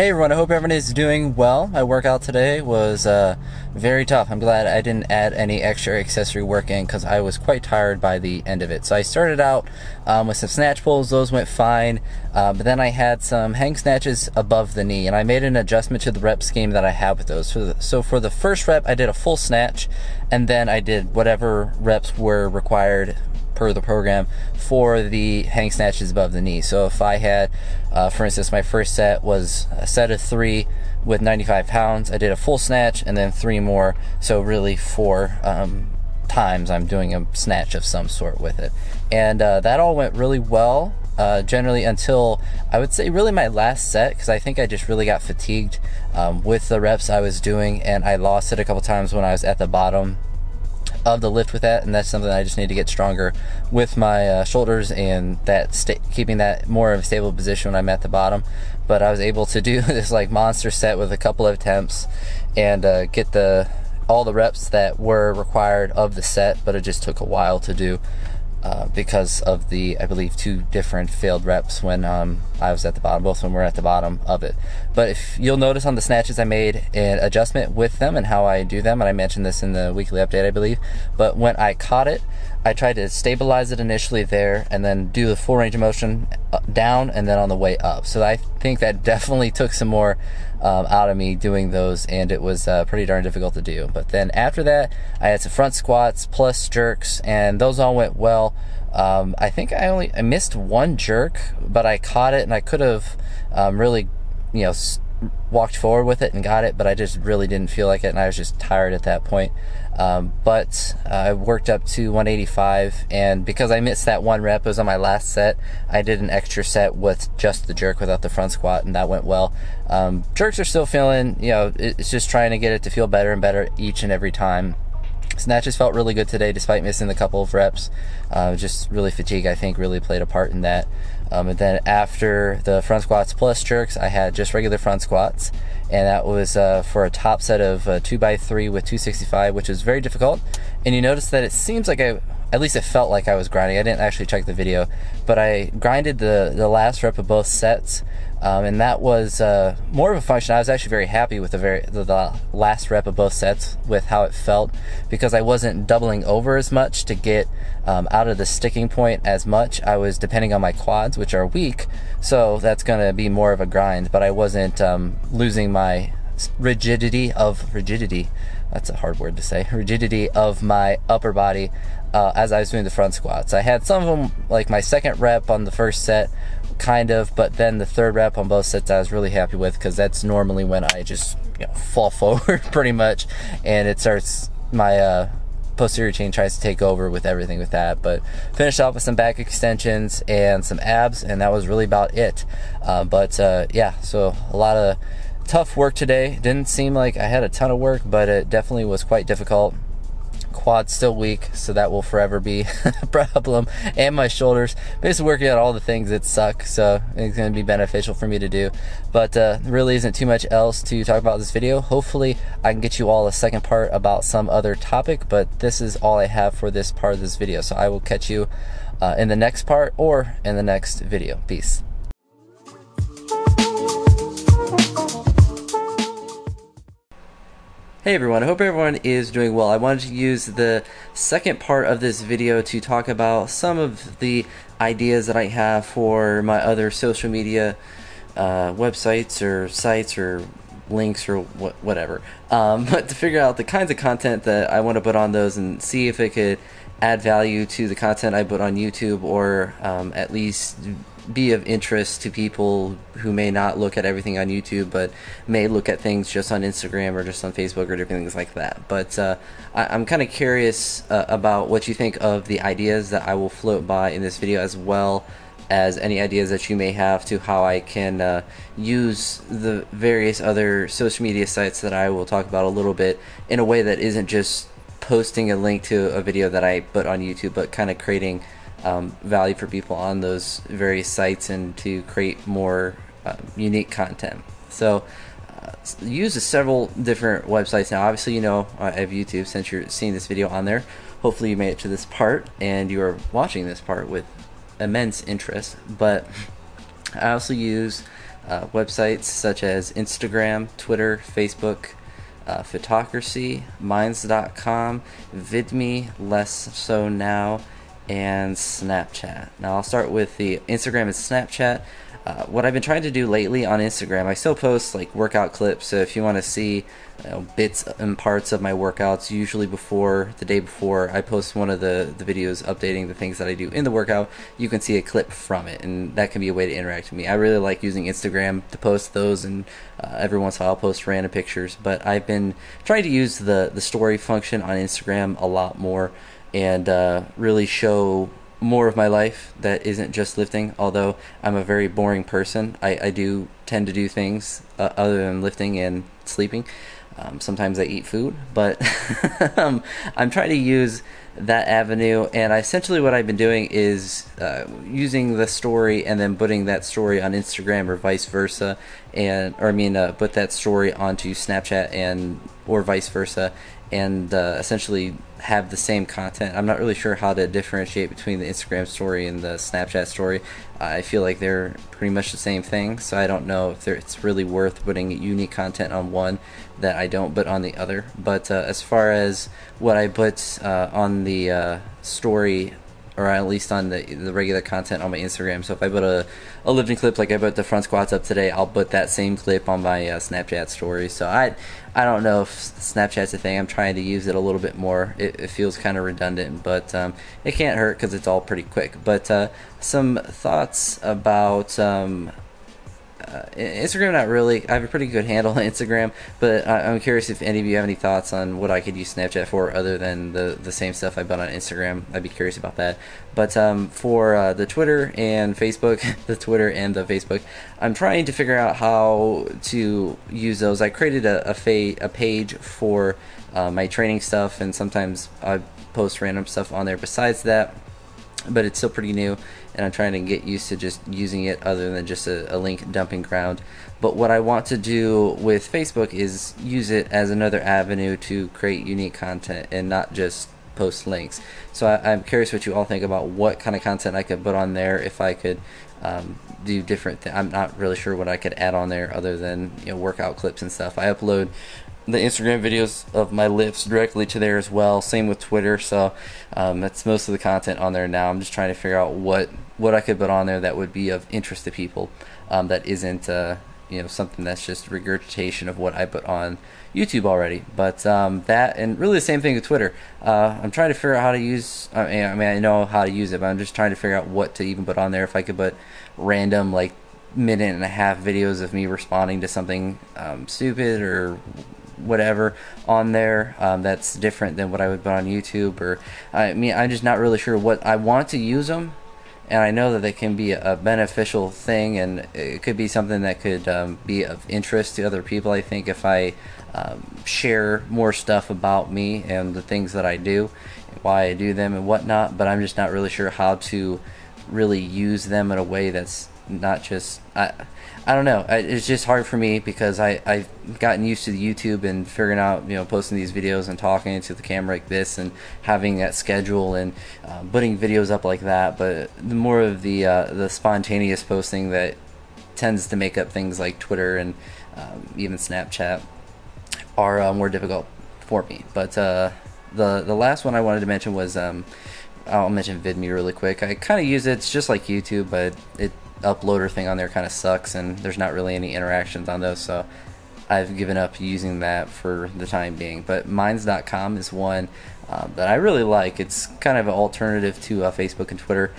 Hey everyone, I hope everyone is doing well. My workout today was very tough. I'm glad I didn't add any extra accessory work in because I was quite tired by the end of it. So I started out with some snatch pulls. Those went fine, but then I had some hang snatches above the knee, and I made an adjustment to the rep scheme that I have with those. So for the first rep, I did a full snatch, and then I did whatever reps were required per the program for the hang snatches above the knee. So if I had, for instance, my first set was a set of 3 with 95 pounds, I did a full snatch and then 3 more. So really 4 times I'm doing a snatch of some sort with it. And that all went really well, generally until I would say really my last set, because I think I just really got fatigued with the reps I was doing, and I lost it a couple times when I was at the bottom of the lift with that, and that's something I just need to get stronger with my shoulders and that keeping that more of a stable position when I'm at the bottom. But I was able to do this like monster set with a couple of attempts and get all the reps that were required of the set, but it just took a while to do because of the, I believe, 2 different failed reps when I was at the bottom. Both of them were at the bottom of it. But if you'll notice on the snatches, I made an adjustment with them and how I do them, and I mentioned this in the weekly update, I believe. But when I caught it, I tried to stabilize it initially there and then do the full range of motion down and then on the way up. So I think that definitely took some more out of me doing those, and it was pretty darn difficult to do. But then after that, I had some front squats plus jerks, and those all went well. I think I missed 1 jerk, but I caught it, and I could have really, walked forward with it and got it, but I just really didn't feel like it, and I was just tired at that point. But I worked up to 185, and because I missed that 1 rep, it was on my last set, I did an extra set with just the jerk without the front squat, and that went well. Jerks are still feeling, it's just trying to get it to feel better and better each and every time. Snatches felt really good today despite missing a couple of reps. Just really fatigue, I think, really played a part in that. And then after the front squats plus jerks, I had just regular front squats, and that was for a top set of 2x3 with 265, which is very difficult. And you notice that it seems like at least it felt like I was grinding. I didn't actually check the video, but I grinded the last rep of both sets, and that was more of a function. I was actually very happy with the last rep of both sets with how it felt, because I wasn't doubling over as much to get out of the sticking point as much. I was depending on my quads, which are weak, so that's going to be more of a grind, but I wasn't losing my rigidity, that's a hard word to say, rigidity of my upper body as I was doing the front squats. I had some of them, like my second rep on the first set, kind of, but then the third rep on both sets I was really happy with, because that's normally when I just fall forward pretty much, and it starts, my posterior chain tries to take over with everything with that. But finished off with some back extensions and some abs, and that was really about it. Yeah, so a lot of tough work today. Didn't seem like I had a ton of work, but it definitely was quite difficult. Quad's still weak, so that will forever be a problem, and my shoulders. Basically working out all the things that suck, so it's going to be beneficial for me to do. But really isn't too much else to talk about this video. Hopefully I can get you all a second part about some other topic, but this is all I have for this part of this video. So I will catch you in the next part or in the next video. Peace. Hey everyone, I hope everyone is doing well. I wanted to use the second part of this video to talk about some of the ideas that I have for my other social media websites or sites or links or whatever. But to figure out the kinds of content that I want to put on those and see if it could add value to the content I put on YouTube, or at least be of interest to people who may not look at everything on YouTube but may look at things just on Instagram or just on Facebook or different things like that. But I'm kind of curious about what you think of the ideas that I will float by in this video, as well as any ideas that you may have to how I can use the various other social media sites that I will talk about a little bit in a way that isn't just posting a link to a video that I put on YouTube, but kind of creating value for people on those various sites and to create more unique content. So use several different websites now. Obviously, I have YouTube, since you're seeing this video on there. Hopefully you made it to this part and you are watching this part with immense interest. But I also use websites such as Instagram, Twitter, Facebook, Photocracy, Minds.com, VidMe, Less So Now, and Snapchat. Now I'll start with the Instagram and Snapchat. What I've been trying to do lately on Instagram, I still post like workout clips, so if you want to see bits and parts of my workouts, usually the day before I post one of the videos updating the things that I do in the workout, you can see a clip from it, and that can be a way to interact with me. I really like using Instagram to post those, and every once in a while I'll post random pictures, but I've been trying to use the story function on Instagram a lot more, and really show more of my life that isn't just lifting. Although I'm a very boring person, I do tend to do things other than lifting and sleeping. Sometimes I eat food, but I'm trying to use that avenue, and essentially what I've been doing is using the story and then putting that story on Instagram or vice versa, put that story onto Snapchat or vice versa, and essentially have the same content. I'm not really sure how to differentiate between the Instagram story and the Snapchat story. I feel like they're pretty much the same thing, so I don't know if it's really worth putting unique content on one that I don't put on the other. But as far as what I put on the story, or at least on the regular content on my Instagram, so if I put a lifting clip, like I put the front squats up today, I'll put that same clip on my Snapchat story. So I don't know if Snapchat's a thing. I'm trying to use it a little bit more. It feels kind of redundant, but it can't hurt because it's all pretty quick. But some thoughts about Instagram, not really. I have a pretty good handle on Instagram, but I'm curious if any of you have any thoughts on what I could use Snapchat for other than the same stuff I put on Instagram. I'd be curious about that. But for the Twitter and Facebook, the Facebook, I'm trying to figure out how to use those. I created a page for my training stuff, and sometimes I post random stuff on there besides that, but it's still pretty new, and I'm trying to get used to just using it other than just a link dumping ground. But what I want to do with Facebook is use it as another avenue to create unique content and not just post links. So I'm curious what you all think about what kind of content I could put on there if I could do different things. I'm not really sure what I could add on there other than workout clips and stuff. I upload the Instagram videos of my lifts directly to there as well. Same with Twitter, so that's most of the content on there now. I'm just trying to figure out what I could put on there that would be of interest to people, that isn't something that's just regurgitation of what I put on YouTube already. But that, and really the same thing with Twitter. I'm trying to figure out how to use. I know how to use it, but I'm just trying to figure out what to even put on there. If I could put random like minute and a half videos of me responding to something stupid or whatever on there, that's different than what I would put on YouTube. Or I'm just not really sure what I want to use them, and I know that they can be a beneficial thing, and it could be something that could be of interest to other people. I think if I share more stuff about me and the things that I do, why I do them and whatnot, but I'm just not really sure how to really use them in a way that's not just I don't know. It's just hard for me because I've gotten used to the YouTube and figuring out, posting these videos and talking into the camera like this and having that schedule and putting videos up like that. But the more of the spontaneous posting that tends to make up things like Twitter and even Snapchat are more difficult for me. But the last one I wanted to mention was I'll mention VidMe really quick. I kind of use it. It's just like YouTube, but it uploader thing on there kind of sucks, and there's not really any interactions on those, so I've given up using that for the time being. But Minds.com is one that I really like. It's kind of an alternative to Facebook and Twitter,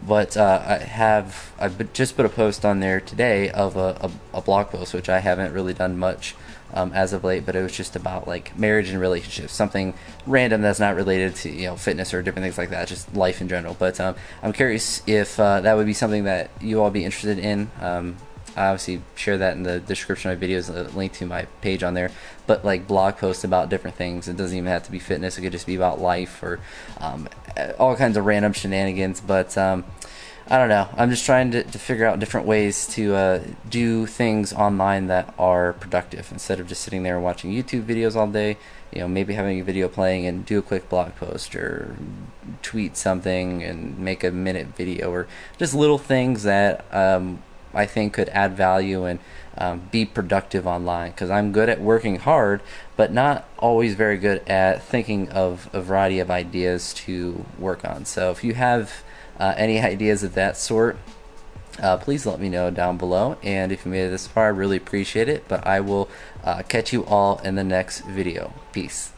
but I've just put a post on there today of a blog post, which I haven't really done much as of late, but it was just about like marriage and relationships, something random that's not related to fitness or different things like that, just life in general. But I'm curious if that would be something that you all be interested in. I obviously share that in the description of my videos, a link to my page on there, but like blog posts about different things. It doesn't even have to be fitness, it could just be about life or all kinds of random shenanigans. But I don't know. I'm just trying to figure out different ways to do things online that are productive instead of just sitting there and watching YouTube videos all day. Maybe having a video playing and do a quick blog post or tweet something and make a minute video, or just little things that I think could add value and be productive online, because I'm good at working hard but not always very good at thinking of a variety of ideas to work on. So if you have any ideas of that sort, please let me know down below, and if you made it this far, I really appreciate it. But I will catch you all in the next video. Peace.